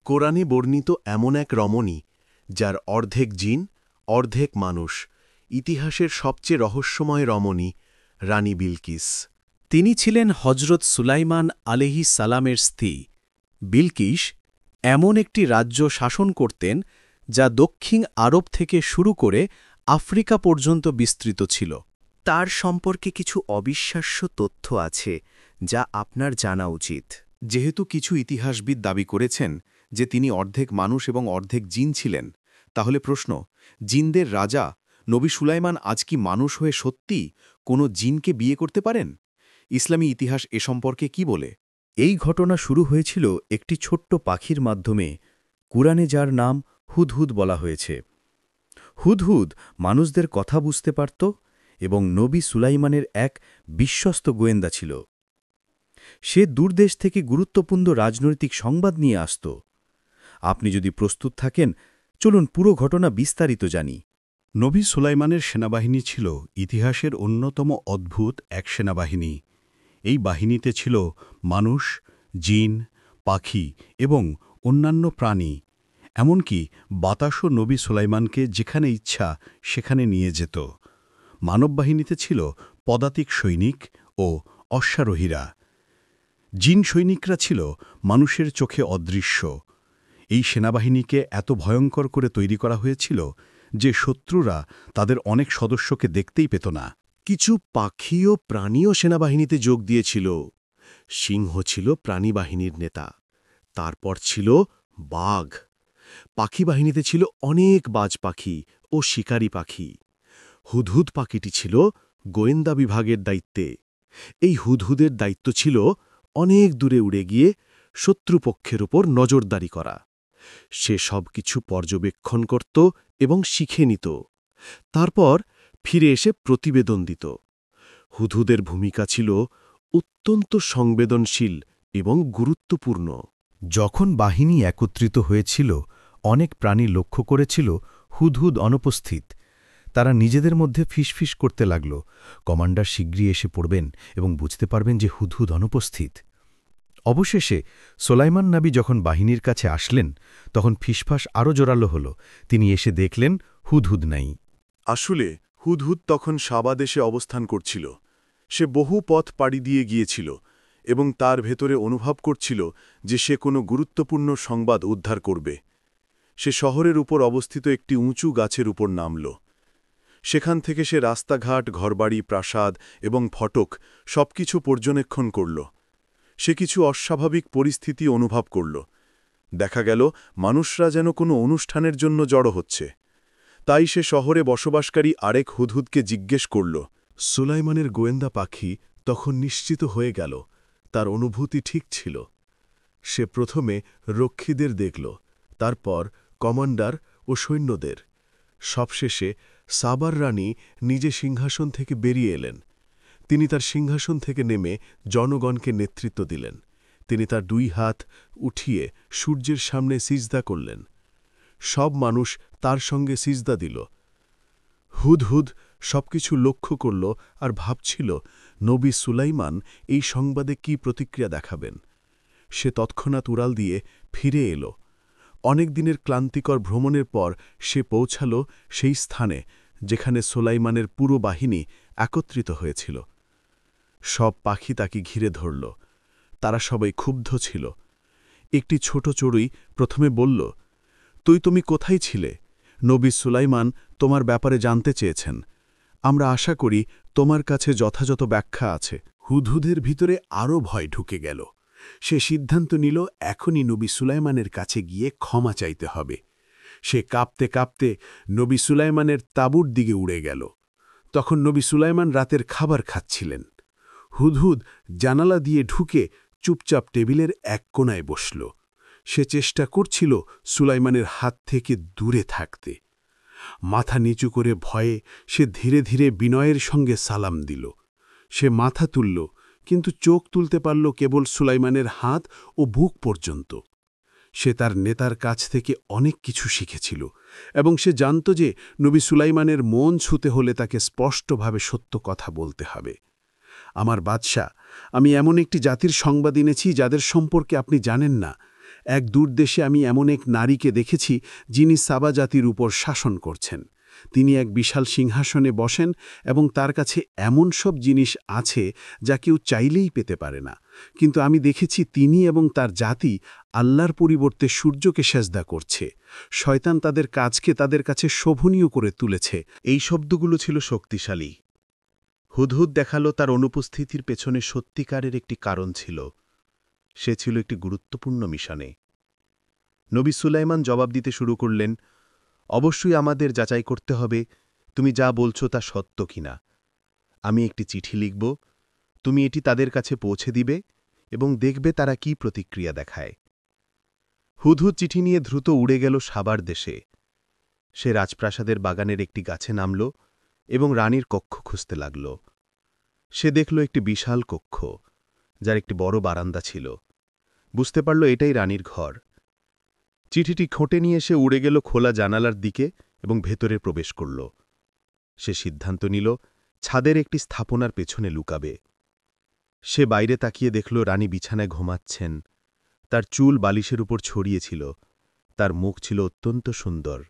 কোরআনে বর্ণিত এমন এক রমণী যার অর্ধেক জিন অর্ধেক মানুষ, ইতিহাসের সবচেয়ে রহস্যময় রমণী রানী বিলকিস। তিনি ছিলেন হজরত সুলাইমান আলাইহিস সালামের স্ত্রী। বিলকিস এমন একটি রাজ্য শাসন করতেন যা দক্ষিণ আরব থেকে শুরু করে আফ্রিকা পর্যন্ত বিস্তৃত ছিল। তার সম্পর্কে কিছু অবিশ্বাস্য তথ্য আছে যা আপনার জানা উচিত। যেহেতু কিছু ইতিহাসবিদ দাবি করেছেন যে তিনি অর্ধেক মানুষ এবং অর্ধেক জিন ছিলেন, তাহলে প্রশ্ন, জিনদের রাজা নবী সুলাইমান আজ কি মানুষ হয়ে সত্যি কোনো জিনকে বিয়ে করতে পারেন? ইসলামী ইতিহাস এ সম্পর্কে কি বলে? এই ঘটনা শুরু হয়েছিল একটি ছোট্ট পাখির মাধ্যমে, কুরআনে যার নাম হুদহুদ বলা হয়েছে। হুদহুদ মানুষদের কথা বুঝতে পারত এবং নবী সুলাইমানের এক বিশ্বস্ত গোয়েন্দা ছিল। সে দূরদেশ থেকে গুরুত্বপূর্ণ রাজনৈতিক সংবাদ নিয়ে আসত। আপনি যদি প্রস্তুত থাকেন, চলুন পুরো ঘটনা বিস্তারিত জানি। নবী সুলাইমানের সেনাবাহিনী ছিল ইতিহাসের অন্যতম অদ্ভুত এক সেনাবাহিনী। এই বাহিনীতে ছিল মানুষ, জিন, পাখি এবং অন্যান্য প্রাণী। এমনকি বাতাসও নবী সুলাইমানকে যেখানে ইচ্ছা সেখানে নিয়ে যেত। মানববাহিনীতে ছিল পদাতিক সৈনিক ও অশ্বারোহীরা। জিন সৈনিকরা ছিল মানুষের চোখে অদৃশ্য। এই সেনাবাহিনীকে এত ভয়ঙ্কর করে তৈরি করা হয়েছিল যে শত্রুরা তাদের অনেক সদস্যকে দেখতেই পেত না। কিছু পাখি ও প্রাণীও সেনাবাহিনীতে যোগ দিয়েছিল। সিংহ ছিল প্রাণীবাহিনীর নেতা, তারপর ছিল বাঘ। পাখি বাহিনীতে ছিল অনেক বাজ পাখি ও শিকারী পাখি। হুদহুদ পাখিটি ছিল গোয়েন্দা বিভাগের দায়িত্বে। এই হুদহুদের দায়িত্ব ছিল অনেক দূরে উড়ে গিয়ে শত্রুপক্ষের উপর নজরদারি করা। সে সব কিছু পর্যবেক্ষণ করত এবং শিখে নিত, তারপর ফিরে এসে প্রতিবেদন দিত। হুদহুদের ভূমিকা ছিল অত্যন্ত সংবেদনশীল এবং গুরুত্বপূর্ণ। যখন বাহিনী একত্রিত হয়েছিল, অনেক প্রাণী লক্ষ্য করেছিল হুদহুদ অনুপস্থিত। তারা নিজেদের মধ্যে ফিসফিস করতে লাগল। কমান্ডার শীঘ্রই এসে পড়বেন এবং বুঝতে পারবেন যে হুদহুদ অনুপস্থিত। অবশেষে সোলাইমান নবী যখন বাহিনীর কাছে আসলেন, তখন ফিসফাস আরও জোরালো হল। তিনি এসে দেখলেন হুদহুদ নাই। আসলে হুদহুদ তখন সাবা দেশে অবস্থান করছিল। সে বহু পথ পাড়ি দিয়ে গিয়েছিল এবং তার ভেতরে অনুভব করছিল যে সে কোনো গুরুত্বপূর্ণ সংবাদ উদ্ধার করবে। সে শহরের উপর অবস্থিত একটি উঁচু গাছের উপর নামল। সেখান থেকে সে রাস্তাঘাট, ঘরবাড়ি, প্রাসাদ এবং ফটক সবকিছু পর্যবেক্ষণ করল। সে কিছু অস্বাভাবিক পরিস্থিতি অনুভব করল। দেখা গেল মানুষরা যেন কোনো অনুষ্ঠানের জন্য জড়ো হচ্ছে। তাই সে শহরে বসবাসকারী আরেক হুদহুদকে জিজ্ঞেস করল। সুলাইমানের গোয়েন্দা পাখি তখন নিশ্চিত হয়ে গেল তার অনুভূতি ঠিক ছিল। সে প্রথমে রক্ষীদের দেখল, তারপর কমান্ডার ও সৈন্যদের। সবশেষে সাবার রানী নিজে সিংহাসন থেকে বেরিয়ে এলেন। তিনি তার সিংহাসন থেকে নেমে জনগণকে নেতৃত্ব দিলেন। তিনি তার 2 হাত উঠিয়ে সূর্যের সামনে সিজদা করলেন। সব মানুষ তার সঙ্গে সিজদা দিল। হুদহুদ সবকিছু লক্ষ্য করল আর ভাবছিল নবী সুলাইমান এই সংবাদে কি প্রতিক্রিয়া দেখাবেন। সে তৎক্ষণাৎ উড়াল দিয়ে ফিরে এল। অনেক দিনের ক্লান্তিকর ভ্রমণের পর সে পৌঁছাল সেই স্থানে যেখানে সুলাইমানের পুরো বাহিনী একত্রিত হয়েছিল। সব পাখি তাকে ঘিরে ধরল। তারা সবাই ক্ষুব্ধ ছিল। একটি ছোট চড়ুই প্রথমে বলল, তুমি কোথায় ছিলে? নবী সুলাইমান তোমার ব্যাপারে জানতে চেয়েছেন। আমরা আশা করি তোমার কাছে যথাযথ ব্যাখ্যা আছে। হুদহুদের ভিতরে আরও ভয় ঢুকে গেল। সে সিদ্ধান্ত নিল এখনই নবী সুলাইমানের কাছে গিয়ে ক্ষমা চাইতে হবে। সে কাঁপতে কাঁপতে নবী সুলাইমানের তাঁবুর দিকে উড়ে গেল। তখন নবী সুলাইমান রাতের খাবার খাচ্ছিলেন। হুদহুদ জানালা দিয়ে ঢুকে চুপচাপ টেবিলের এক কোণায় বসল। সে চেষ্টা করছিল সুলাইমানের হাত থেকে দূরে থাকতে। মাথা নিচু করে ভয়ে সে ধীরে ধীরে বিনয়ের সঙ্গে সালাম দিল। সে মাথা তুলল, কিন্তু চোখ তুলতে পারল কেবল সুলাইমানের হাত ও বুক পর্যন্ত। সে তার নেতার কাছ থেকে অনেক কিছু শিখেছিল এবং সে জানত যে নবী সুলাইমানের মন ছুঁতে হলে তাকে স্পষ্টভাবে সত্য কথা বলতে হবে। আমার বাদশা, আমি এমন একটি জাতির সংবাদ এনেছি যাদের সম্পর্কে আপনি জানেন না। এক দূর দেশে আমি এমন এক নারীকে দেখেছি যিনি সাবা জাতির উপর শাসন করছেন। তিনি এক বিশাল সিংহাসনে বসেন এবং তার কাছে এমন সব জিনিস আছে যা কেউ চাইলেই পেতে পারে না। কিন্তু আমি দেখেছি তিনি এবং তার জাতি আল্লাহর পরিবর্তে সূর্যকে সেজদা করছে। শয়তান তাদের কাজকে তাদের কাছে শোভনীয় করে তুলেছে। এই শব্দগুলো ছিল শক্তিশালী। হুদহুদ দেখালো তার অনুপস্থিতির পেছনে সত্যিকারের একটি কারণ ছিল। সে ছিল একটি গুরুত্বপূর্ণ মিশনে। নবী সুলাইমান জবাব দিতে শুরু করলেন, অবশ্যই আমাদের যাচাই করতে হবে তুমি যা বলছো তা সত্য কিনা। আমি একটি চিঠি লিখব, তুমি এটি তাদের কাছে পৌঁছে দিবে এবং দেখবে তারা কি প্রতিক্রিয়া দেখায়। হুদহুদ চিঠি নিয়ে দ্রুত উড়ে গেল সাবার দেশে। সে রাজপ্রাসাদের বাগানের একটি গাছে নামল এবং রানীর কক্ষ খুঁজতে লাগল। সে দেখল একটি বিশাল কক্ষ, যার একটি বড় বারান্দা ছিল। বুঝতে পারল এটাই রানীর ঘর। চিঠিটি খোঁটে নিয়ে সে উড়ে গেল খোলা জানালার দিকে এবং ভেতরে প্রবেশ করল। সে সিদ্ধান্ত নিল ছাদের একটি স্থাপনার পেছনে লুকাবে। সে বাইরে তাকিয়ে দেখল রানী বিছানায় ঘুমাচ্ছেন। তার চুল বালিশের উপর ছড়িয়েছিল। তার মুখ ছিল অত্যন্ত সুন্দর।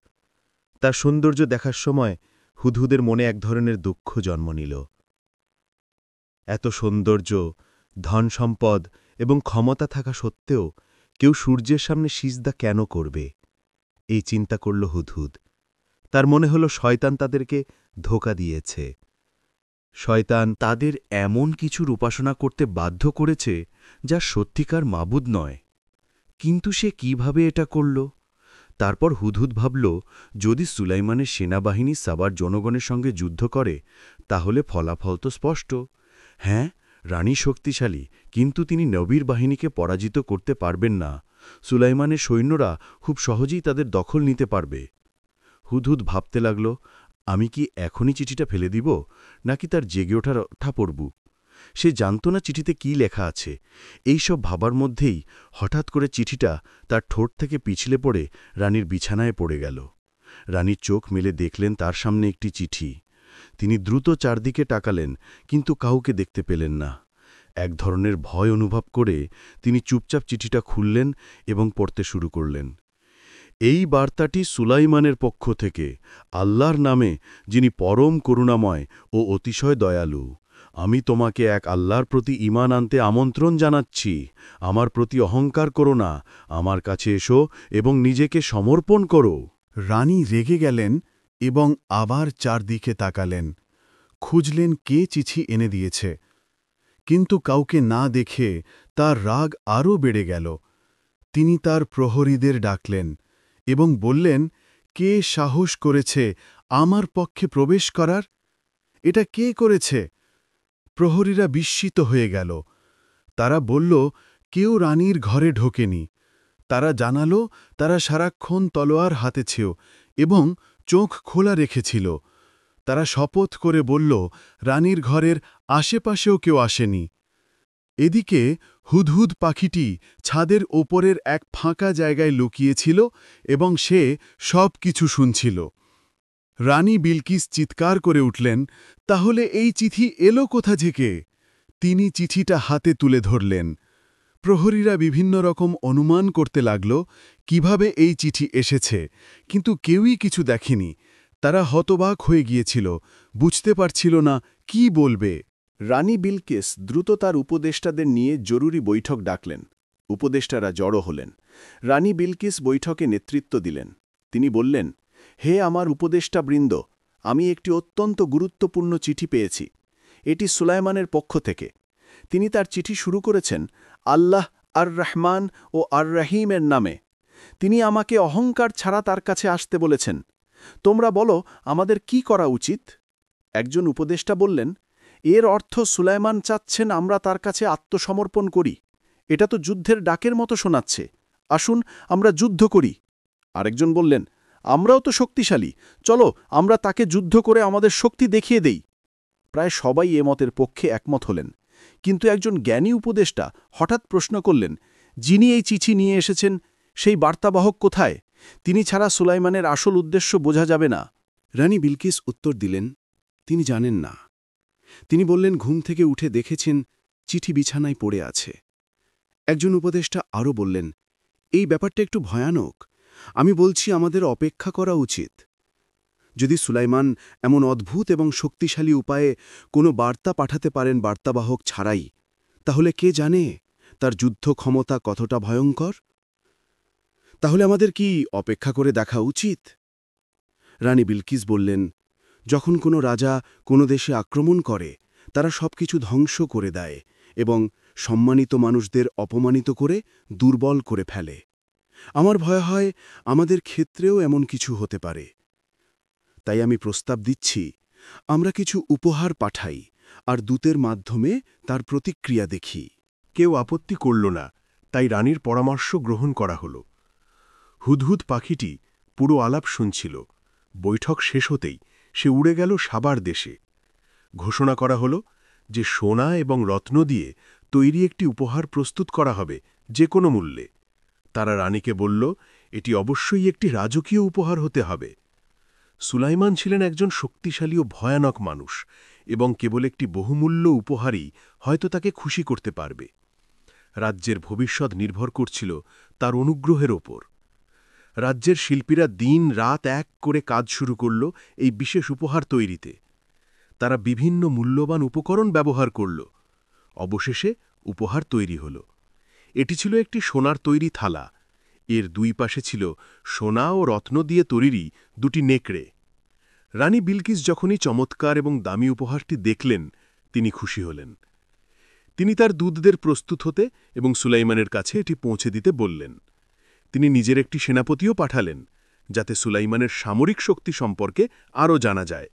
তার সৌন্দর্য দেখার সময় হুদহুদের মনে এক ধরনের দুঃখ জন্ম নিল। এত সৌন্দর্য, ধন সম্পদ এবং ক্ষমতা থাকা সত্ত্বেও কেউ সূর্যের সামনে সিজদা কেন করবে? এই চিন্তা করল হুদহুদ। তার মনে হল শয়তান তাদেরকে ধোঁকা দিয়েছে। শয়তান তাদের এমন কিছুর উপাসনা করতে বাধ্য করেছে যা সত্যিকার মাবুদ নয়। কিন্তু সে কিভাবে এটা করল? তারপর হুদহুদ ভাবল, যদি সুলাইমানের সেনাবাহিনী সাবার জনগণের সঙ্গে যুদ্ধ করে তাহলে ফলাফল তো স্পষ্ট। হ্যাঁ, রানী শক্তিশালী, কিন্তু তিনি নবীর বাহিনীকে পরাজিত করতে পারবেন না। সুলাইমানের সৈন্যরা খুব সহজেই তাদের দখল নিতে পারবে। হুদহুদ ভাবতে লাগল, আমি কি এখনই চিঠিটা ফেলে দিব, নাকি তার জেগে ওঠার পড়ব? সে জানত না চিঠিতে কি লেখা আছে। এই সব ভাবার মধ্যেই হঠাৎ করে চিঠিটা তার ঠোঁট থেকে পিছলে পড়ে রানীর বিছানায় পড়ে গেল। রানীর চোখ মেলে দেখলেন তার সামনে একটি চিঠি। তিনি দ্রুত চারদিকে তাকালেন, কিন্তু কাউকে দেখতে পেলেন না। এক ধরনের ভয় অনুভব করে তিনি চুপচাপ চিঠিটা খুললেন এবং পড়তে শুরু করলেন। এই বার্তাটি সুলাইমানের পক্ষ থেকে, আল্লাহর নামে, যিনি পরম করুণাময় ও অতিশয় দয়ালু। আমি তোমাকে এক আল্লাহর প্রতি ঈমান আনতে আমন্ত্রণ জানাচ্ছি। আমার প্রতি অহংকার করো না, আমার কাছে এসো এবং নিজেকে সমর্পণ করো। রানী রেগে গেলেন এবং আবার চারদিকে তাকালেন। খুঁজলেন কে চিঠি এনে দিয়েছে, কিন্তু কাউকে না দেখে তার রাগ আরও বেড়ে গেল। তিনি তার প্রহরীদের ডাকলেন এবং বললেন, কে সাহস করেছে আমার পক্ষে প্রবেশ করার? এটা কে করেছে? প্রহরীরা বিস্মিত হয়ে গেল। তারা বলল, কেউ রানীর ঘরে ঢোকেনি। তারা জানালো তারা সারাক্ষণ তলোয়ার হাতে ছিল এবং চোখ খোলা রেখেছিল। তারা শপথ করে বলল, রানীর ঘরের আশেপাশেও কেউ আসেনি। এদিকে হুদহুদ পাখিটি ছাদের ওপরের এক ফাঁকা জায়গায় লুকিয়েছিল এবং সে সব কিছু শুনছিল। রানী বিলকিস চিৎকার করে উঠলেন, তাহলে এই চিঠি এলো কোথা থেকে? তিনি চিঠিটা হাতে তুলে ধরলেন। প্রহরীরা বিভিন্ন রকম অনুমান করতে লাগল কিভাবে এই চিঠি এসেছে, কিন্তু কেউই কিছু দেখেনি। তারা হতবাক হয়ে গিয়েছিল, বুঝতে পারছিল না কি বলবে। রানী বিলকিস দ্রুত তার উপদেষ্টাদের নিয়ে জরুরি বৈঠক ডাকলেন। উপদেষ্টারা জড়ো হলেন। রানী বিলকিস বৈঠকে নেতৃত্ব দিলেন। তিনি বললেন, হে আমার উপদেষ্টাবৃন্দ, আমি একটি অত্যন্ত গুরুত্বপূর্ণ চিঠি পেয়েছি। এটি সুলাইমানের পক্ষ থেকে। তিনি তার চিঠি শুরু করেছেন আল্লাহ আর রহমান ও আর রহিমের নামে। তিনি আমাকে অহংকার ছাড়া তার কাছে আসতে বলেছেন। তোমরা বলো আমাদের কি করা উচিত? একজন উপদেষ্টা বললেন, এর অর্থ সুলাইমান চাচ্ছেন আমরা তার কাছে আত্মসমর্পণ করি। এটা তো যুদ্ধের ডাকের মতো শোনাচ্ছে। আসুন আমরা যুদ্ধ করি। আরেকজন বললেন, আমরাও তো শক্তিশালী, চলো আমরা তাকে যুদ্ধ করে আমাদের শক্তি দেখিয়ে দেই। প্রায় সবাই এ মতের পক্ষে একমত হলেন, কিন্তু একজন জ্ঞানী উপদেষ্টা হঠাৎ প্রশ্ন করলেন, যিনি এই চিঠি নিয়ে এসেছেন সেই বার্তাবাহক কোথায়? তিনি ছাড়া সুলাইমানের আসল উদ্দেশ্য বোঝা যাবে না। রানী বিলকিস উত্তর দিলেন, তিনি জানেন না। তিনি বললেন, ঘুম থেকে উঠে দেখেছেন চিঠি বিছানায় পড়ে আছে। একজন উপদেষ্টা আরও বললেন, এই ব্যাপারটা একটু ভয়ানক। আমি বলছি আমাদের অপেক্ষা করা উচিত। যদি সুলাইমান এমন অদ্ভুত এবং শক্তিশালী উপায়ে কোনো বার্তা পাঠাতে পারেন বার্তাবাহক ছাড়াই, তাহলে কে জানে তার যুদ্ধ ক্ষমতা কতটা ভয়ঙ্কর? তাহলে আমাদের কি অপেক্ষা করে দেখা উচিত? রানী বিলকিস বললেন, যখন কোনো রাজা কোনো দেশে আক্রমণ করে, তারা সবকিছু ধ্বংস করে দেয় এবং সম্মানিত মানুষদের অপমানিত করে দুর্বল করে ফেলে। আমার ভয় হয় আমাদের ক্ষেত্রেও এমন কিছু হতে পারে। তাই আমি প্রস্তাব দিচ্ছি, আমরা কিছু উপহার পাঠাই আর দূতের মাধ্যমে তার প্রতিক্রিয়া দেখি। কেউ আপত্তি করল না, তাই রানীর পরামর্শ গ্রহণ করা হল। হুদহুদ পাখিটি পুরো আলাপ শুনছিল। বৈঠক শেষ হতেই সে উড়ে গেল সাবার দেশে। ঘোষণা করা হল যে সোনা এবং রত্ন দিয়ে তৈরি একটি উপহার প্রস্তুত করা হবে যে কোনো মূল্যে। তারা রানীকে বলল, এটি অবশ্যই একটি রাজকীয় উপহার হতে হবে। সুলাইমান ছিলেন একজন শক্তিশালী ও ভয়ানক মানুষ, এবং কেবল একটি বহুমূল্য উপহারই হয়তো তাকে খুশি করতে পারবে। রাজ্যের ভবিষ্যৎ নির্ভর করছিল তার অনুগ্রহের ওপর। রাজ্যের শিল্পীরা দিন রাত এক করে কাজ শুরু করল এই বিশেষ উপহার তৈরিতে। তারা বিভিন্ন মূল্যবান উপকরণ ব্যবহার করল। অবশেষে উপহার তৈরি হল। এটি ছিল একটি সোনার তৈরি থালা। এর দুই পাশে ছিল সোনা ও রত্ন দিয়ে তৈরি দুটি নেকড়ে। রানী বিলকিস যখনই চমৎকার এবং দামি উপহারটি দেখলেন, তিনি খুশি হলেন। তিনি তার দূতদের প্রস্তুত হতে এবং সুলাইমানের কাছে এটি পৌঁছে দিতে বললেন। তিনি নিজের একটি সেনাপতিও পাঠালেন, যাতে সুলাইমানের সামরিক শক্তি সম্পর্কে আরও জানা যায়।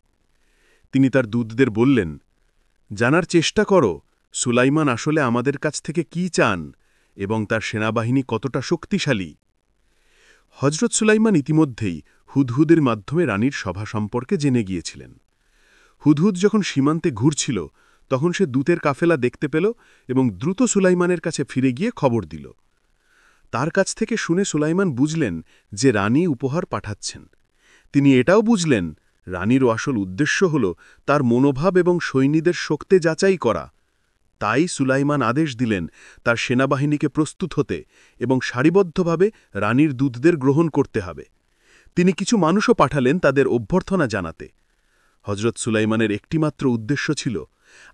তিনি তার দূতদের বললেন, জানার চেষ্টা করো সুলাইমান আসলে আমাদের কাছ থেকে কি চান এবং তার সেনাবাহিনী কতটা শক্তিশালী। হজরত সুলাইমান ইতিমধ্যেই হুদহুদের মাধ্যমে রানীর সভা সম্পর্কে জেনে গিয়েছিলেন। হুদহুদ যখন সীমান্তে ঘুরছিল, তখন সে দূতের কাফেলা দেখতে পেল এবং দ্রুত সুলাইমানের কাছে ফিরে গিয়ে খবর দিল। তার কাছ থেকে শুনে সুলাইমান বুঝলেন যে রানী উপহার পাঠাচ্ছেন। তিনি এটাও বুঝলেন রানীর আসল উদ্দেশ্য হল তার মনোভাব এবং সৈন্যদের শক্তি যাচাই করা। তাই সুলাইমান আদেশ দিলেন তার সেনাবাহিনীকে প্রস্তুত হতে এবং সারিবদ্ধভাবে রানীর দূতদের গ্রহণ করতে হবে। তিনি কিছু মানুষও পাঠালেন তাদের অভ্যর্থনা জানাতে। হজরত সুলাইমানের একটিমাত্র উদ্দেশ্য ছিল,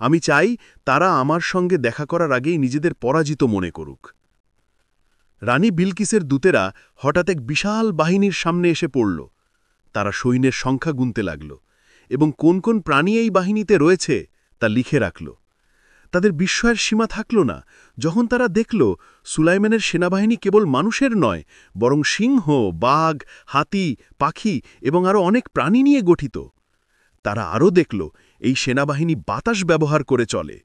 আমি চাই তারা আমার সঙ্গে দেখা করার আগেই নিজেদের পরাজিত মনে করুক। রানী বিলকিসের দূতেরা হঠাৎ এক বিশাল বাহিনীর সামনে এসে পড়ল। তারা সৈন্যের সংখ্যা গুনতে লাগল এবং কোন কোন প্রাণী এই বাহিনীতে রয়েছে তা লিখে রাখল। তাদের বিস্ময়ের সীমা থাকল না যখন তারা দেখল সুলাইমানের সেনাবাহিনী কেবল মানুষের নয়, বরং সিংহ, বাঘ, হাতি, পাখি এবং আরও অনেক প্রাণী নিয়ে গঠিত। তারা আরও দেখল এই সেনাবাহিনী বাতাস ব্যবহার করে চলে,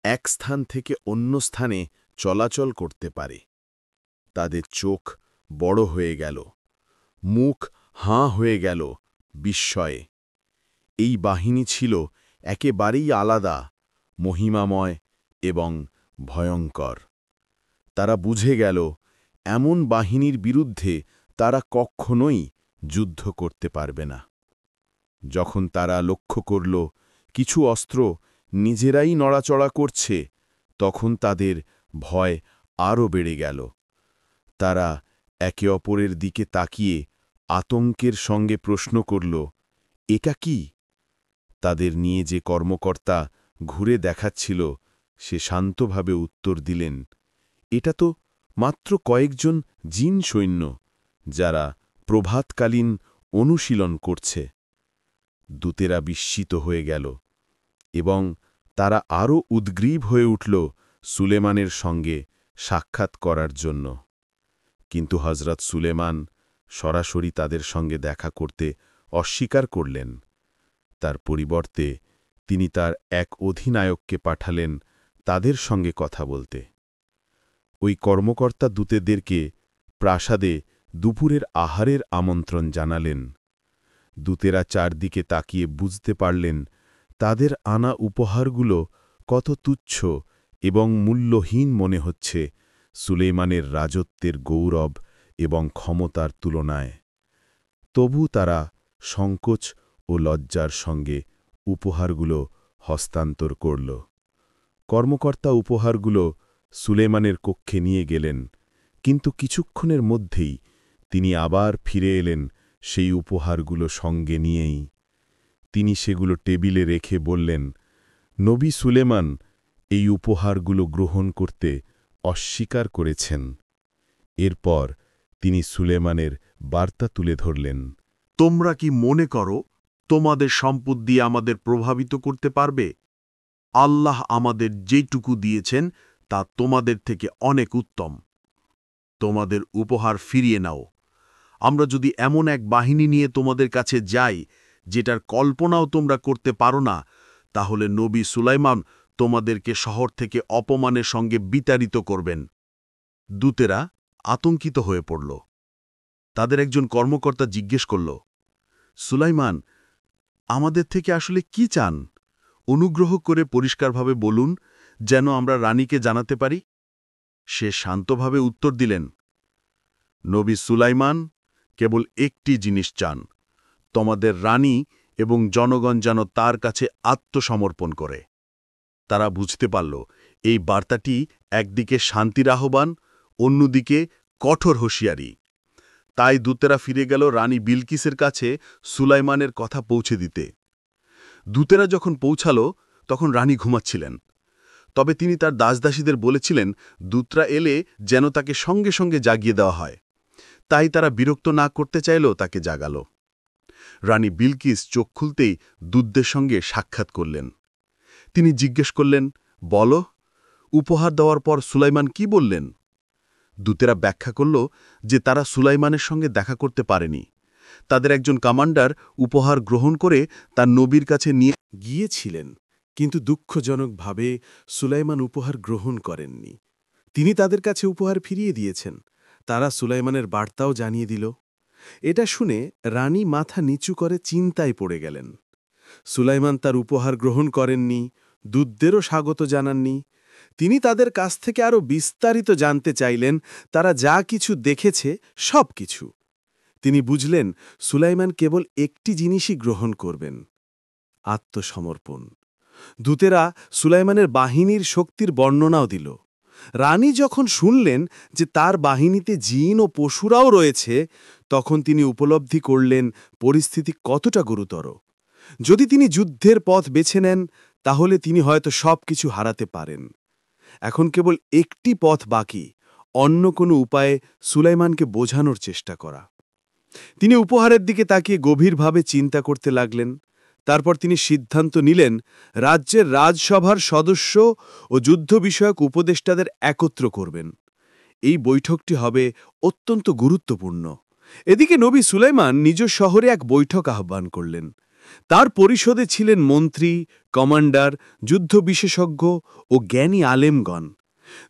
এক স্থান থেকে অন্য স্থানে চলাচল করতে পারে। তাদের চোখ বড় হয়ে গেল, মুখ হাঁ হয়ে গেল বিস্ময়ে। এই বাহিনী ছিল একেবারেই আলাদা, মহিমাময় এবং ভয়ঙ্কর। তারা বুঝে গেল এমন বাহিনীর বিরুদ্ধে তারা কখনোই যুদ্ধ করতে পারবে না। যখন তারা লক্ষ্য করল কিছু অস্ত্র নিজেরাই নড়াচড়া করছে, তখন তাদের ভয় আরও বেড়ে গেল। তারা একে অপরের দিকে তাকিয়ে আতঙ্কের সঙ্গে প্রশ্ন করল, এটা কি? তাদের নিয়ে যে কর্মকর্তা ঘুরে দেখাচ্ছিল, সে শান্তভাবে উত্তর দিলেন, এটা তো মাত্র কয়েকজন জিন সৈন্য, যারা প্রভাতকালীন অনুশীলন করছে। দূতেরা বিস্মিত হয়ে গেল এবং তারা আরও উদ্গ্রীব হয়ে উঠল সুলেমানের সঙ্গে সাক্ষাৎ করার জন্য। কিন্তু হজরত সুলেমান সরাসরি তাদের সঙ্গে দেখা করতে অস্বীকার করলেন। তার পরিবর্তে তিনি তার এক অধিনায়ককে পাঠালেন তাদের সঙ্গে কথা বলতে। ওই কর্মকর্তা দূতেদেরকে প্রাসাদে দুপুরের আহারের আমন্ত্রণ জানালেন। দূতেরা চারদিকে তাকিয়ে বুঝতে পারলেন তাদের আনা উপহারগুলো কত তুচ্ছ এবং মূল্যহীন মনে হচ্ছে সুলেইমানের রাজত্বের গৌরব এবং ক্ষমতার তুলনায়। তবু তারা সংকোচ ও লজ্জার সঙ্গে উপহারগুলো হস্তান্তর করল। কর্মকর্তা উপহারগুলো সুলেইমানের কক্ষে নিয়ে গেলেন, কিন্তু কিছুক্ষণের মধ্যেই তিনি আবার ফিরে এলেন সেই উপহারগুলো সঙ্গে নিয়েই। তিনি সেগুলো টেবিলে রেখে বললেন, নবী সুলেমান এই উপহারগুলো গ্রহণ করতে অস্বীকার করেছেন। এরপর তিনি সুলেমানের বার্তা তুলে ধরলেন, তোমরা কি মনে করো তোমাদের সম্পদ দিয়ে আমাদের প্রভাবিত করতে পারবে? আল্লাহ আমাদের যেটুকু দিয়েছেন তা তোমাদের থেকে অনেক উত্তম। তোমাদের উপহার ফিরিয়ে নাও। আমরা যদি এমন এক বাহিনী নিয়ে তোমাদের কাছে যাই যেটার কল্পনাও তোমরা করতে পারো না, তাহলে নবী সুলাইমান তোমাদেরকে শহর থেকে অপমানের সঙ্গে বিতাড়িত করবেন। দূতেরা আতঙ্কিত হয়ে পড়ল। তাদের একজন কর্মকর্তা জিজ্ঞেস করল, সুলাইমান, আমাদের থেকে আসলে কি চান? অনুগ্রহ করে পরিষ্কারভাবে বলুন, যেন আমরা রানীকে জানাতে পারি। সে শান্তভাবে উত্তর দিলেন, নবী সুলাইমান কেবল একটি জিনিস চান, তোমাদের রানী এবং জনগণ যেন তার কাছে আত্মসমর্পণ করে। তারা বুঝতে পারল এই বার্তাটি একদিকে শান্তির আহ্বান, অন্যদিকে কঠোর হুঁশিয়ারি। তাই দূতেরা ফিরে গেল রানী বিলকিসের কাছে সুলাইমানের কথা পৌঁছে দিতে। দূতেরা যখন পৌঁছাল তখন রানী ঘুমাচ্ছিলেন। তবে তিনি তার দাসদাসীদের বলেছিলেন দূতরা এলে যেন তাকে সঙ্গে সঙ্গে জাগিয়ে দেওয়া হয়। তাই তারা বিরক্ত না করতে চাইলেও তাকে জাগাল। রানী বিলকিস চোখ খুলতেই দূতদের সঙ্গে সাক্ষাৎ করলেন। তিনি জিজ্ঞেস করলেন, বলো, উপহার দেওয়ার পর সুলাইমান কি বললেন? দূতেরা ব্যাখ্যা করল যে তারা সুলাইমানের সঙ্গে দেখা করতে পারেনি। তাদের একজন কমান্ডার উপহার গ্রহণ করে তার নবীর কাছে নিয়ে গিয়েছিলেন, কিন্তু দুঃখজনকভাবে সুলাইমান উপহার গ্রহণ করেননি। তিনি তাদের কাছে উপহার ফিরিয়ে দিয়েছেন। তারা সুলাইমানের বার্তাও জানিয়ে দিল। এটা শুনে রানী মাথা নিচু করে চিন্তায় পড়ে গেলেন। সুলাইমান তার উপহার গ্রহণ করেননি, দূতদেরও স্বাগত জানাননি। তিনি তাদের কাছ থেকে আরও বিস্তারিত জানতে চাইলেন, তারা যা কিছু দেখেছে সব কিছু। তিনি বুঝলেন সুলাইমান কেবল একটি জিনিসই গ্রহণ করবেন, আত্মসমর্পণ। দূতেরা সুলাইমানের বাহিনীর শক্তির বর্ণনাও দিল। রানী যখন শুনলেন যে তার বাহিনীতে জিন ও পশুরাও রয়েছে, তখন তিনি উপলব্ধি করলেন পরিস্থিতি কতটা গুরুতর। যদি তিনি যুদ্ধের পথ বেছে নেন, তাহলে তিনি হয়তো সব কিছু হারাতে পারেন। এখন কেবল একটি পথ বাকি, অন্য কোনো উপায়ে সুলাইমানকে বোঝানোর চেষ্টা করা। তিনি উপহারের দিকে তাকিয়ে গভীরভাবে চিন্তা করতে লাগলেন। তারপর তিনি সিদ্ধান্ত নিলেন রাজ্যের রাজসভার সদস্য ও যুদ্ধ বিষয়ক উপদেষ্টাদের একত্র করবেন। এই বৈঠকটি হবে অত্যন্ত গুরুত্বপূর্ণ। এদিকে নবী সুলাইমান নিজ শহরে এক বৈঠক আহ্বান করলেন। তার পরিষদে ছিলেন মন্ত্রী, কমান্ডার, যুদ্ধ বিশেষজ্ঞ ও জ্ঞানী আলেমগণ।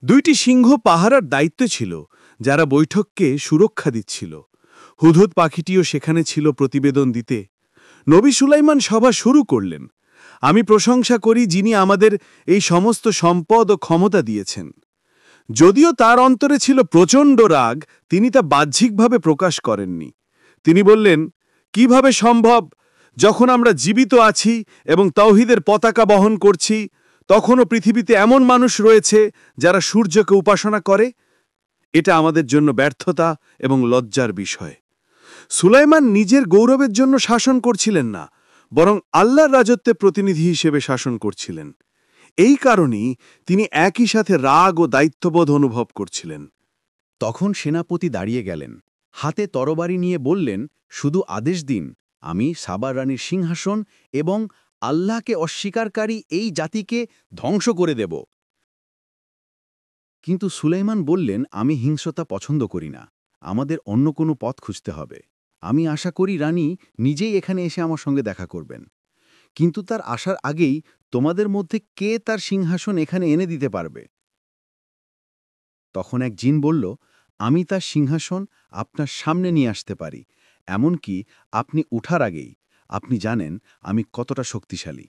দুইটি সিংহ পাহারার দায়িত্ব ছিল, যারা বৈঠককে সুরক্ষা দিচ্ছিল। হুদহুদ পাখিটিও সেখানে ছিল প্রতিবেদন দিতে। নবী সুলাইমান সভা শুরু করলেন। আমি প্রশংসা করি যিনি আমাদের এই সমস্ত সম্পদ ও ক্ষমতা দিয়েছেন। যদিও তার অন্তরে ছিল প্রচণ্ড রাগ, তিনি তা বাহ্যিকভাবে প্রকাশ করেননি। তিনি বললেন, কিভাবে সম্ভব? যখন আমরা জীবিত আছি এবং তাওহীদের পতাকা বহন করছি, তখনও পৃথিবীতে এমন মানুষ রয়েছে যারা সূর্যকে উপাসনা করে। এটা আমাদের জন্য ব্যর্থতা এবং লজ্জার বিষয়। সুলাইমান নিজের গৌরবের জন্য শাসন করছিলেন না, বরং আল্লাহর রাজত্বের প্রতিনিধি হিসেবে শাসন করছিলেন। এই কারণেই তিনি একই সাথে রাগ ও দায়িত্ববোধ অনুভব করছিলেন। তখন সেনাপতি দাঁড়িয়ে গেলেন, হাতে তরবারি নিয়ে বললেন, শুধু আদেশ দিন, আমি সাবার রানীর সিংহাসন এবং আল্লাহকে অস্বীকারকারী এই জাতিকে ধ্বংস করে দেব। কিন্তু সুলাইমান বললেন, আমি হিংস্রতা পছন্দ করি না, আমাদের অন্য কোনো পথ খুঁজতে হবে। আমি আশা করি রানী নিজেই এখানে এসে আমার সঙ্গে দেখা করবেন। কিন্তু তার আসার আগেই তোমাদের মধ্যে কে তার সিংহাসন এখানে এনে দিতে পারবে? তখন এক জিন বলল, আমি তার সিংহাসন আপনার সামনে নিয়ে আসতে পারি, এমনকি আপনি উঠার আগেই। আপনি জানেন আমি কতটা শক্তিশালী।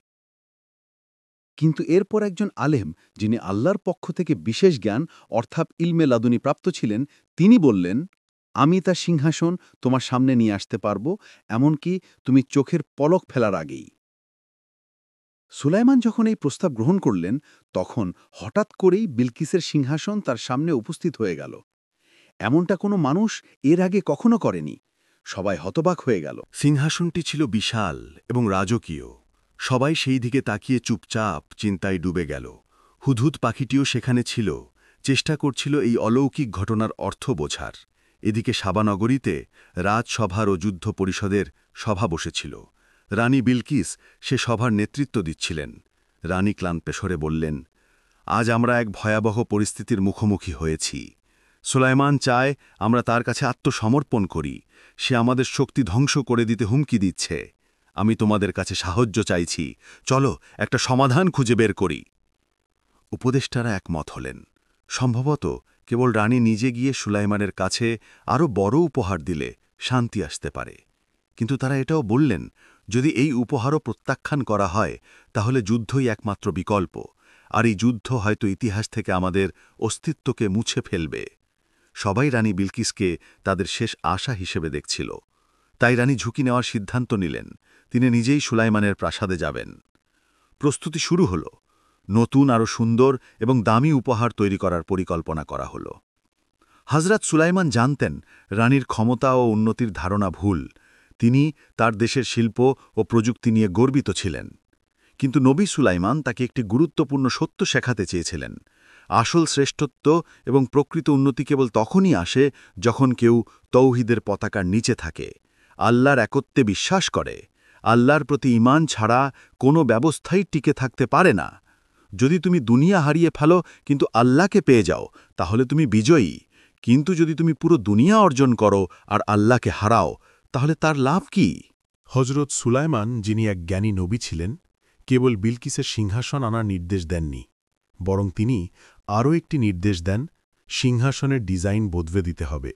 কিন্তু এরপর একজন আলেম, যিনি আল্লাহর পক্ষ থেকে বিশেষ জ্ঞান অর্থাৎ ইলমে লাদুনি প্রাপ্ত ছিলেন, তিনি বললেন, আমি তার সিংহাসন তোমার সামনে নিয়ে আসতে পারব, এমনকি তুমি চোখের পলক ফেলার আগেই। সুলাইমান যখন এই প্রস্তাব গ্রহণ করলেন, তখন হঠাৎ করেই বিলকিসের সিংহাসন তার সামনে উপস্থিত হয়ে গেল। এমনটা কোনো মানুষ এর আগে কখনো করেনি। সবাই হতবাক হয়ে গেল। সিংহাসনটি ছিল বিশাল এবং রাজকীয়। সবাই সেই দিকে তাকিয়ে চুপচাপ চিন্তায় ডুবে গেল। হুদহুদ পাখিটিও সেখানে ছিল, চেষ্টা করছিল এই অলৌকিক ঘটনার অর্থ বোঝার। এদিকে সাবানগরীতে রাজসভার ও যুদ্ধ পরিষদের সভা বসেছিল। রানী বিলকিস সে সভার নেতৃত্ব দিচ্ছিলেন। রানী ক্লান্ত স্বরে বললেন, আজ আমরা এক ভয়াবহ পরিস্থিতির মুখোমুখি হয়েছি। সুলাইমান চায় আমরা তার কাছে আত্মসমর্পণ করি। সে আমাদের শক্তি ধ্বংস করে দিতে হুমকি দিচ্ছে। আমি তোমাদের কাছে সাহায্য চাইছি, চলো একটা সমাধান খুঁজে বের করি। উপদেষ্টারা একমত হলেন। সম্ভবত কেবল রানী নিজে গিয়ে সুলাইমানের কাছে আরও বড় উপহার দিলে শান্তি আসতে পারে। কিন্তু তারা এটাও বললেন, যদি এই উপহারও প্রত্যাখ্যান করা হয় তাহলে যুদ্ধই একমাত্র বিকল্প, আর এই যুদ্ধ হয়তো ইতিহাস থেকে আমাদের অস্তিত্বকে মুছে ফেলবে। সবাই রানী বিলকিসকে তাদের শেষ আশা হিসেবে দেখছিল। তাই রানী ঝুঁকি নেওয়ার সিদ্ধান্ত নিলেন। তিনি নিজেই সুলাইমানের প্রাসাদে যাবেন। প্রস্তুতি শুরু হল। নতুন আরও সুন্দর এবং দামি উপহার তৈরি করার পরিকল্পনা করা হল। হযরত সুলাইমান জানতেন রানীর ক্ষমতা ও উন্নতির ধারণা ভুল। তিনি তার দেশের শিল্প ও প্রযুক্তি নিয়ে গর্বিত ছিলেন। কিন্তু নবী সুলাইমান তাকে একটি গুরুত্বপূর্ণ সত্য শেখাতে চেয়েছিলেন। আসল শ্রেষ্ঠত্ব এবং প্রকৃত উন্নতি কেবল তখনই আসে যখন কেউ তৌহিদের পতাকার নিচে থাকে, আল্লাহর একত্বে বিশ্বাস করে। আল্লাহর প্রতি ঈমান ছাড়া কোনো ব্যবস্থাই টিকে থাকতে পারে না। যদি তুমি দুনিয়া হারিয়ে ফেলো কিন্তু আল্লাহকে পেয়ে যাও, তাহলে তুমি বিজয়ী। কিন্তু যদি তুমি পুরো দুনিয়া অর্জন করো আর আল্লাহকে হারাও, তাহলে তার লাভ কি? হজরত সুলাইমান, যিনি এক জ্ঞানী নবী ছিলেন, কেবল বিলকিসের সিংহাসন আনার নির্দেশ দেননি, বরং তিনি আরও একটি নির্দেশ দেন, সিংহাসনের ডিজাইন বদলে দিতে হবে।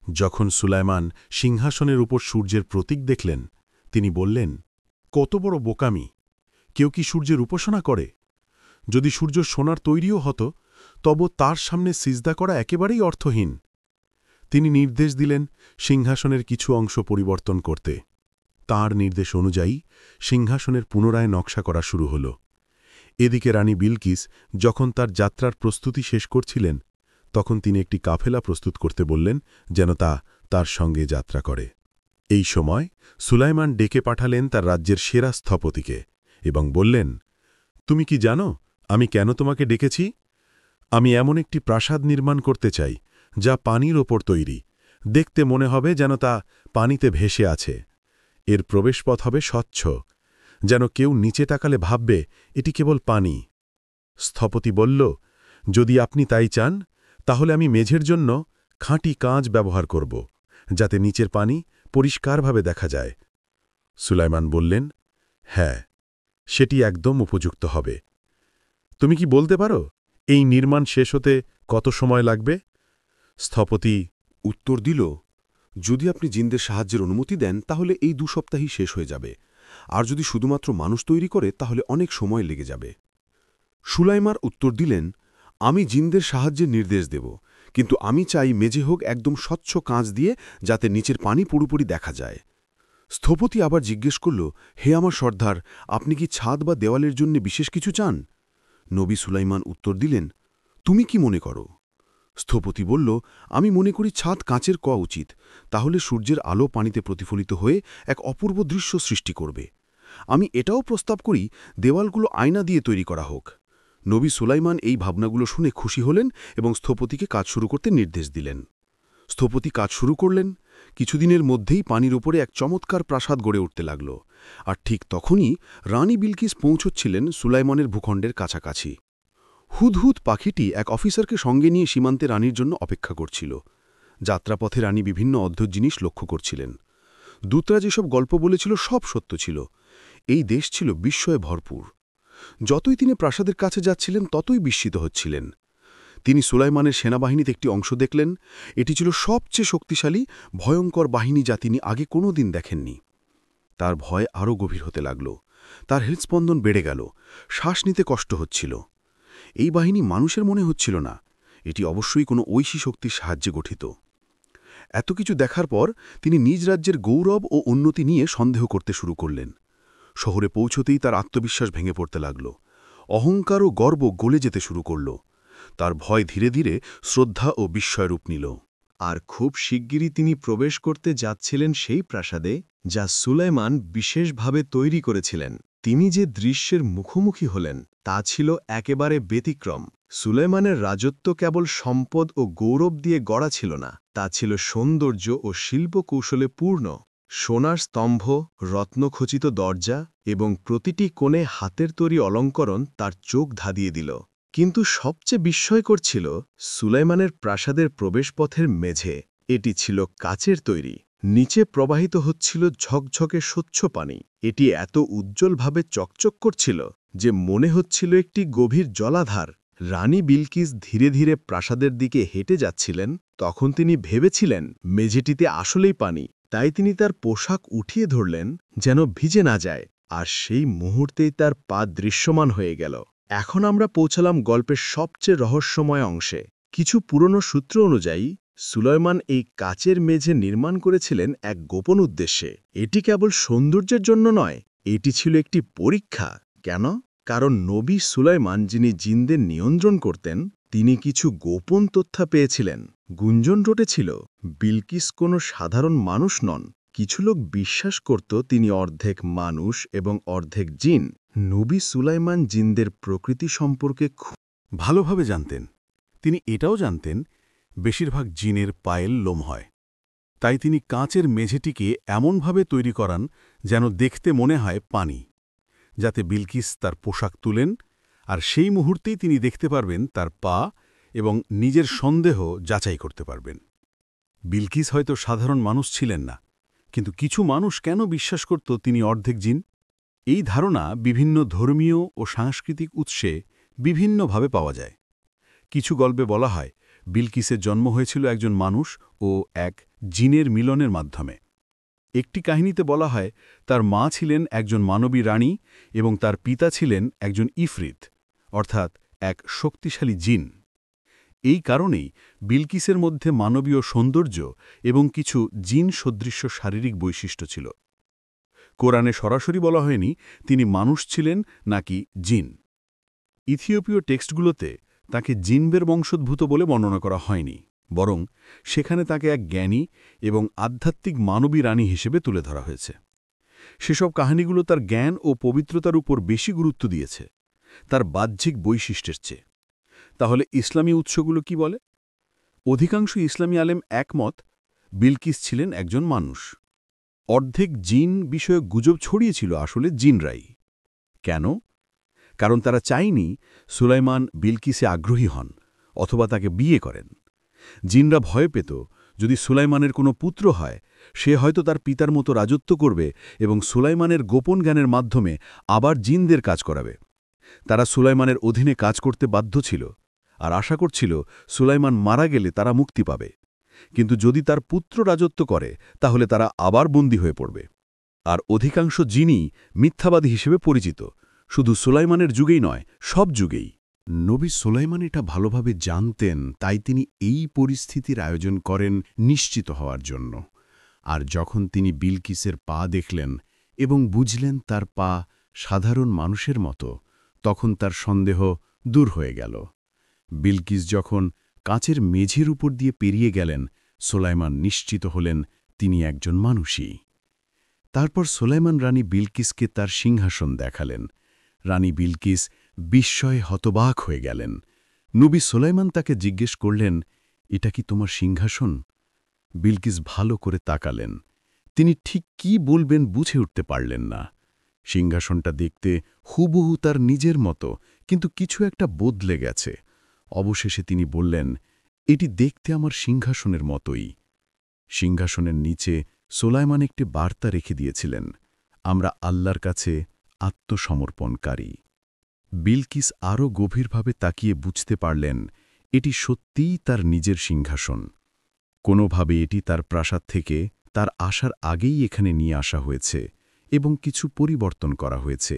যখন সুলাইমান সিংহাসনের উপর সূর্যের প্রতীক দেখলেন, তিনি বললেন, কত বড় বোকামি! কেউ কি সূর্যের উপাসনা করে? যদি সূর্য সোনার তৈরিও হতো, তবে তার সামনে সিজদা করা একেবারেই অর্থহীন। তিনি নির্দেশ দিলেন সিংহাসনের কিছু অংশ পরিবর্তন করতে। তাঁর নির্দেশ অনুযায়ী সিংহাসনের পুনরায় নকশা করা শুরু হল। এদিকে রানী বিলকিস যখন তার যাত্রার প্রস্তুতি শেষ করছিলেন, তখন তিনি একটি কাফেলা প্রস্তুত করতে বললেন, যেন তা তার সঙ্গে যাত্রা করে। এই সময় সুলাইমান ডেকে পাঠালেন তার রাজ্যের সেরা স্থপতিকে এবং বললেন, তুমি কি জানো আমি কেন তোমাকে ডেকেছি? আমি এমন একটি প্রাসাদ নির্মাণ করতে চাই যা পানির ওপর তৈরি। দেখতে মনে হবে যেন তা পানিতে ভেসে আছে। এর প্রবেশপথ হবে স্বচ্ছ, যেন কেউ নিচে তাকালে ভাববে এটি কেবল পানি। স্থপতি বলল, যদি আপনি তাই চান তাহলে আমি মেঝের জন্য খাঁটি কাঁচ ব্যবহার করব, যাতে নিচের পানি পরিষ্কারভাবে দেখা যায়। সুলাইমান বললেন, হ্যাঁ, সেটি একদম উপযুক্ত হবে। তুমি কি বলতে পারো এই নির্মাণ শেষ হতে কত সময় লাগবে? স্থপতি উত্তর দিল, যদি আপনি জিনদের সাহায্যের অনুমতি দেন তাহলে এই 2 সপ্তাহই শেষ হয়ে যাবে, আর যদি শুধুমাত্র মানুষ তৈরি করে তাহলে অনেক সময় লেগে যাবে। সুলাইমার উত্তর দিলেন, আমি জিনদের সাহায্যের নির্দেশ দেব, কিন্তু আমি চাই মেঝে হোক একদম স্বচ্ছ কাঁচ দিয়ে, যাতে নিচের পানি পুরোপুরি দেখা যায়। স্থপতি আবার জিজ্ঞেস করল, হে আমার সর্দার, আপনি কি ছাদ বা দেওয়ালের জন্য বিশেষ কিছু চান? নবী সুলাইমান উত্তর দিলেন, তুমি কি মনে করো? স্থপতি বলল, আমি মনে করি ছাদ কাঁচের হওয়া উচিত, তাহলে সূর্যের আলো পানিতে প্রতিফলিত হয়ে এক অপূর্ব দৃশ্য সৃষ্টি করবে। আমি এটাও প্রস্তাব করি দেওয়ালগুলো আয়না দিয়ে তৈরি করা হোক। নবী সুলাইমান এই ভাবনাগুলো শুনে খুশি হলেন এবং স্থপতিকে কাজ শুরু করতে নির্দেশ দিলেন। স্থপতি কাজ শুরু করলেন। কিছুদিনের মধ্যেই পানির উপরে এক চমৎকার প্রাসাদ গড়ে উঠতে লাগল। আর ঠিক তখনই রানী বিলকিস পৌঁছচ্ছিলেন সুলাইমানের ভূখণ্ডের কাছাকাছি। হুদহুদ পাখিটি এক অফিসারকে সঙ্গে নিয়ে সীমান্তে রানীর জন্য অপেক্ষা করছিল। যাত্রাপথে রানী বিভিন্ন অদ্ভুত জিনিস লক্ষ্য করছিলেন। দূতরা যেসব গল্প বলেছিল সব সত্য ছিল। এই দেশ ছিল বিস্ময়ে ভরপুর। যতই তিনি প্রাসাদের কাছে যাচ্ছিলেন ততই বিস্মিত হচ্ছিলেন। তিনি সুলাইমানের সেনাবাহিনীতে একটি অংশ দেখলেন। এটি ছিল সবচেয়ে শক্তিশালী ভয়ঙ্কর বাহিনী যা তিনি আগে কোনো দিন দেখেননি। তার ভয় আরও গভীর হতে লাগল। তার হৃদস্পন্দন বেড়ে গেল, শ্বাস নিতে কষ্ট হচ্ছিল। এই বাহিনী মানুষের মনে হচ্ছিল না, এটি অবশ্যই কোনো ঐশী শক্তির সাহায্যে গঠিত। এত কিছু দেখার পর তিনি নিজ রাজ্যের গৌরব ও উন্নতি নিয়ে সন্দেহ করতে শুরু করলেন। শহরে পৌঁছতেই তার আত্মবিশ্বাস ভেঙে পড়তে লাগল। অহংকার ও গর্ব গলে যেতে শুরু করল। তার ভয় ধীরে ধীরে শ্রদ্ধা ও বিস্ময় রূপ নিল। আর খুব শিগগিরই তিনি প্রবেশ করতে যাচ্ছিলেন সেই প্রাসাদে যা সুলাইমান বিশেষভাবে তৈরি করেছিলেন। তিনি যে দৃশ্যের মুখোমুখি হলেন তা ছিল একেবারে ব্যতিক্রম। সুলাইমানের রাজত্ব কেবল সম্পদ ও গৌরব দিয়ে গড়া ছিল না, তা ছিল সৌন্দর্য ও শিল্পকৌশলে পূর্ণ। সোনার স্তম্ভ, রত্নখচিত দরজা এবং প্রতিটি কোণে হাতের তৈরি অলঙ্করণ তার চোখ ধাঁধিয়ে দিল। কিন্তু সবচেয়ে বিস্ময়কর ছিল সুলাইমানের প্রাসাদের প্রবেশপথের মেঝে। এটি ছিল কাচের তৈরি। নিচে প্রবাহিত হচ্ছিল ঝকঝকে স্বচ্ছ পানি। এটি এত উজ্জ্বলভাবে চকচক করছিল যে মনে হচ্ছিল একটি গভীর জলাধার। রানী বিলকিস ধীরে ধীরে প্রাসাদের দিকে হেঁটে যাচ্ছিলেন। তখন তিনি ভেবেছিলেন মেঝেটিতে আসলেই পানি, তাই তিনি তার পোশাক উঠিয়ে ধরলেন যেন ভিজে না যায়। আর সেই মুহূর্তেই তার পা দৃশ্যমান হয়ে গেল। এখন আমরা পৌঁছালাম গল্পের সবচেয়ে রহস্যময় অংশে। কিছু পুরনো সূত্র অনুযায়ী সুলাইমান এই কাচের মেঝে নির্মাণ করেছিলেন এক গোপন উদ্দেশ্যে। এটি কেবল সৌন্দর্যের জন্য নয়, এটি ছিল একটি পরীক্ষা। কেন? কারণ নবী সুলাইমান, যিনি জিনদের নিয়ন্ত্রণ করতেন, তিনি কিছু গোপন তথ্য পেয়েছিলেন। গুঞ্জন রটেছিল বিলকিস কোনো সাধারণ মানুষ নন। কিছু লোক বিশ্বাস করত তিনি অর্ধেক মানুষ এবং অর্ধেক জিন। নবী সুলাইমান জিনদের প্রকৃতি সম্পর্কে ভালোভাবে জানতেন। তিনি এটাও জানতেন বেশিরভাগ জিনের পায়ের লোম হয়। তাই তিনি কাঁচের মেঝেটিকে এমনভাবে তৈরি করান যেন দেখতে মনে হয় পানি, যাতে বিলকিস তার পোশাক তুলেন আর সেই মুহূর্তেই তিনি দেখতে পারবেন তার পা এবং নিজের সন্দেহ যাচাই করতে পারবেন। বিলকিস হয়তো সাধারণ মানুষ ছিলেন না, কিন্তু কিছু মানুষ কেন বিশ্বাস করত তিনি অর্ধেক জিন? এই ধারণা বিভিন্ন ধর্মীয় ও সাংস্কৃতিক উৎসে বিভিন্নভাবে পাওয়া যায়। কিছু গল্পে বলা হয় বিলকিসের জন্ম হয়েছিল একজন মানুষ ও এক জিনের মিলনের মাধ্যমে। একটি কাহিনীতে বলা হয় তার মা ছিলেন একজন মানবী রানী এবং তার পিতা ছিলেন একজন ইফরিত, অর্থাৎ এক শক্তিশালী জিন। এই কারণেই বিলকিসের মধ্যে মানবীয় সৌন্দর্য এবং কিছু জিন সদৃশ্য শারীরিক বৈশিষ্ট্য ছিল। কোরআনে সরাসরি বলা হয়নি তিনি মানুষ ছিলেন নাকি জিন। ইথিওপীয় টেক্সটগুলোতে তাকে জিনবের বংশোদ্ভূত বলে বর্ণনা করা হয়নি, বরং সেখানে তাকে এক জ্ঞানী এবং আধ্যাত্মিক মানবী রানী হিসেবে তুলে ধরা হয়েছে। সেসব কাহিনীগুলো তার জ্ঞান ও পবিত্রতার উপর বেশি গুরুত্ব দিয়েছে, তার বাহ্যিক বৈশিষ্ট্যের চেয়ে। তাহলে ইসলামী উৎসগুলো কি বলে? অধিকাংশ ইসলামী আলেম একমত বিলকিস ছিলেন একজন মানুষ। অর্ধেক জিন বিষয়ক গুজব ছড়িয়েছিল আসলে জিনরাই। কেন? কারণ তারা চায়নি সুলাইমান বিলকিসে আগ্রহী হন অথবা তাকে বিয়ে করেন। জিনরা ভয় পেত যদি সুলাইমানের কোনো পুত্র হয়, সে হয়তো তার পিতার মতো রাজত্ব করবে এবং সুলাইমানের গোপন জ্ঞানের মাধ্যমে আবার জিনদের কাজ করাবে। তারা সুলাইমানের অধীনে কাজ করতে বাধ্য ছিল আর আশা করছিল সুলাইমান মারা গেলে তারা মুক্তি পাবে। কিন্তু যদি তার পুত্র রাজত্ব করে তাহলে তারা আবার বন্দী হয়ে পড়বে। আর অধিকাংশ জিনই মিথ্যাবাদী হিসেবে পরিচিত, শুধু সুলাইমানের যুগেই নয়, সব যুগেই। নবী সুলাইমান এটা ভালোভাবে জানতেন, তাই তিনি এই পরিস্থিতির আয়োজন করেন নিশ্চিত হওয়ার জন্য। আর যখন তিনি বিলকিসের পা দেখলেন এবং বুঝলেন তার পা সাধারণ মানুষের মতো, তখন তার সন্দেহ দূর হয়ে গেল। বিলকিস যখন কাচের মেঝের উপর দিয়ে পেরিয়ে গেলেন, সুলাইমান নিশ্চিত হলেন তিনি একজন মানুষই। তারপর সুলাইমান রানী বিলকিসকে তার সিংহাসন দেখালেন। রানী বিলকিস বিস্ময়ে হতবাক হয়ে গেলেন। নবী সুলাইমান তাকে জিজ্ঞেস করলেন, এটা কি তোমার সিংহাসন? বিলকিস ভালো করে তাকালেন। তিনি ঠিক কি বলবেন বুঝে উঠতে পারলেন না। সিংহাসনটা দেখতে হুবহু তার নিজের মতো, কিন্তু কিছু একটা বদলে গেছে। অবশেষে তিনি বললেন, এটি দেখতে আমার সিংহাসনের মতোই। সিংহাসনের নিচে সুলাইমান একটি বার্তা রেখে দিয়েছিলেন, আমরা আল্লাহর কাছে আত্মসমর্পণকারী। বিলকিস আরও গভীরভাবে তাকিয়ে বুঝতে পারলেন এটি সত্যিই তার নিজের সিংহাসন। কোনোভাবে এটি তার প্রাসাদ থেকে তার আসার আগেই এখানে নিয়ে আসা হয়েছে এবং কিছু পরিবর্তন করা হয়েছে।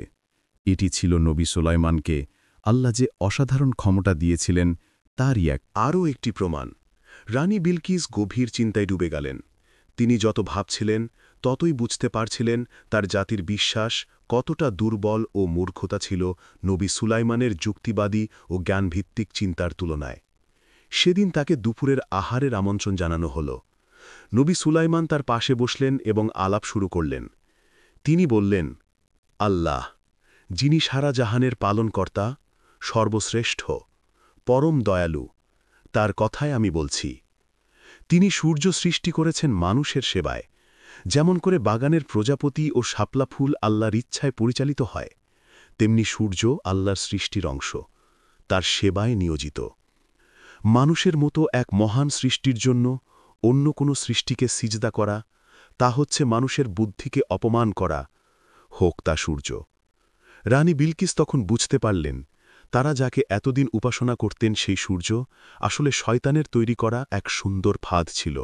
এটি ছিল নবী সুলাইমানকে আল্লাহ যে অসাধারণ ক্ষমতা দিয়েছিলেন তারই আরও একটি প্রমাণ। রানী বিলকিস গভীর চিন্তায় ডুবে গেলেন। তিনি যত ভাবছিলেন ততই বুঝতে পারছিলেন তার জাতির বিশ্বাস কতটা দুর্বল ও মূর্খতা ছিল নবী সুলাইমানের যুক্তিবাদী ও জ্ঞানভিত্তিক চিন্তার তুলনায়। সেদিন তাকে দুপুরের আহারের আমন্ত্রণ জানানো হল। নবী সুলাইমান তার পাশে বসলেন এবং আলাপ শুরু করলেন। তিনি বললেন, আল্লাহ, যিনি সারা জাহানের পালনকর্তা, সর্বশ্রেষ্ঠ, পরম দয়ালু, তার কথায় আমি বলছি। তিনি সূর্য সৃষ্টি করেছেন মানুষের সেবায়, যেমন করে বাগানের প্রজাপতি ও শাপলা ফুল আল্লাহর ইচ্ছায় পরিচালিত হয়, তেমনি সূর্য আল্লাহর সৃষ্টির অংশ, তার সেবায় নিয়োজিত। মানুষের মতো এক মহান সৃষ্টির জন্য অন্য কোনো সৃষ্টিকে সিজদা করা, তা হচ্ছে মানুষের বুদ্ধিকে অপমান করা, হোক তা সূর্য। রানী বিলকিস তখন বুঝতে পারলেন, তারা যাকে এতদিন উপাসনা করতেন সেই সূর্য আসলে শয়তানের তৈরি করা এক সুন্দর ফাঁদ ছিল।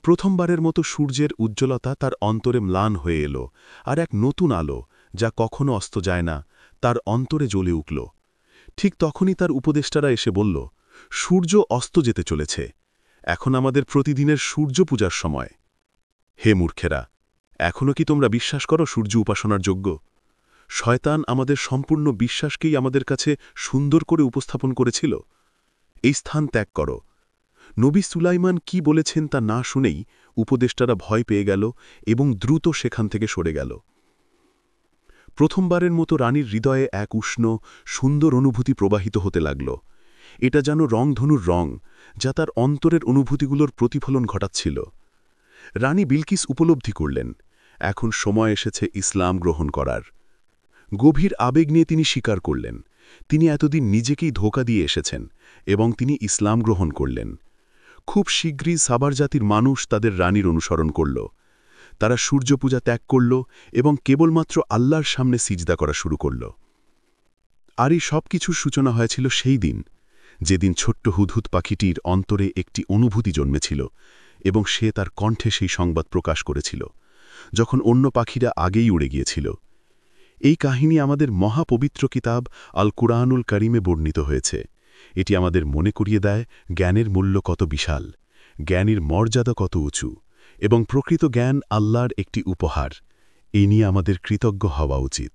প্রথমবারের মতো সূর্যের উজ্জ্বলতা তার অন্তরে ম্লান হয়ে এল, আর এক নতুন আলো, যা কখনো অস্ত যায় না, তার অন্তরে জ্বলে উঠল। ঠিক তখনই তার উপদেষ্টারা এসে বলল, সূর্য অস্ত যেতে চলেছে, এখন আমাদের প্রতিদিনের সূর্য পূজার সময়। হে মূর্খেরা, এখনও কি তোমরা বিশ্বাস করো সূর্য উপাসনার যোগ্য? শয়তান আমাদের সম্পূর্ণ বিশ্বাসকেই আমাদের কাছে সুন্দর করে উপস্থাপন করেছিল। এই স্থান ত্যাগ করো। নবী সুলাইমান কি বলেছেন তা না শুনেই উপদেষ্টারা ভয় পেয়ে গেল এবং দ্রুত সেখান থেকে সরে গেল। প্রথমবারের মতো রানীর হৃদয়ে এক উষ্ণ, সুন্দর অনুভূতি প্রবাহিত হতে লাগল। এটা যেন রংধনুর রং, যা তার অন্তরের অনুভূতিগুলোর প্রতিফলন ঘটাচ্ছিল। রানী বিলকিস উপলব্ধি করলেন, এখন সময় এসেছে ইসলাম গ্রহণ করার। গভীর আবেগ নিয়ে তিনি স্বীকার করলেন, তিনি এতদিন নিজেকেই ধোঁকা দিয়ে এসেছেন এবং তিনি ইসলাম গ্রহণ করলেন। খুব শীঘ্রই সাবার জাতির মানুষ তাদের রানীর অনুসরণ করল। তারা সূর্যপূজা ত্যাগ করল এবং কেবলমাত্র আল্লাহর সামনে সিজদা করা শুরু করল। আর এই সব কিছুর সূচনা হয়েছিল সেই দিন, যেদিন ছোট্ট হুদহুদ পাখিটির অন্তরে একটি অনুভূতি জন্মেছিল এবং সে তার কণ্ঠে সেই সংবাদ প্রকাশ করেছিল, যখন অন্য পাখিরা আগেই উড়ে গিয়েছিল। এই কাহিনী আমাদের মহাপবিত্র কিতাব আল কুরআনুল কারিমে বর্ণিত হয়েছে। এটি আমাদের মনে করিয়ে দেয় জ্ঞানের মূল্য কত বিশাল, জ্ঞানীর মর্যাদা কত উঁচু, এবং প্রকৃত জ্ঞান আল্লাহর একটি উপহার। এই নিয়ে আমাদের কৃতজ্ঞ হওয়া উচিত।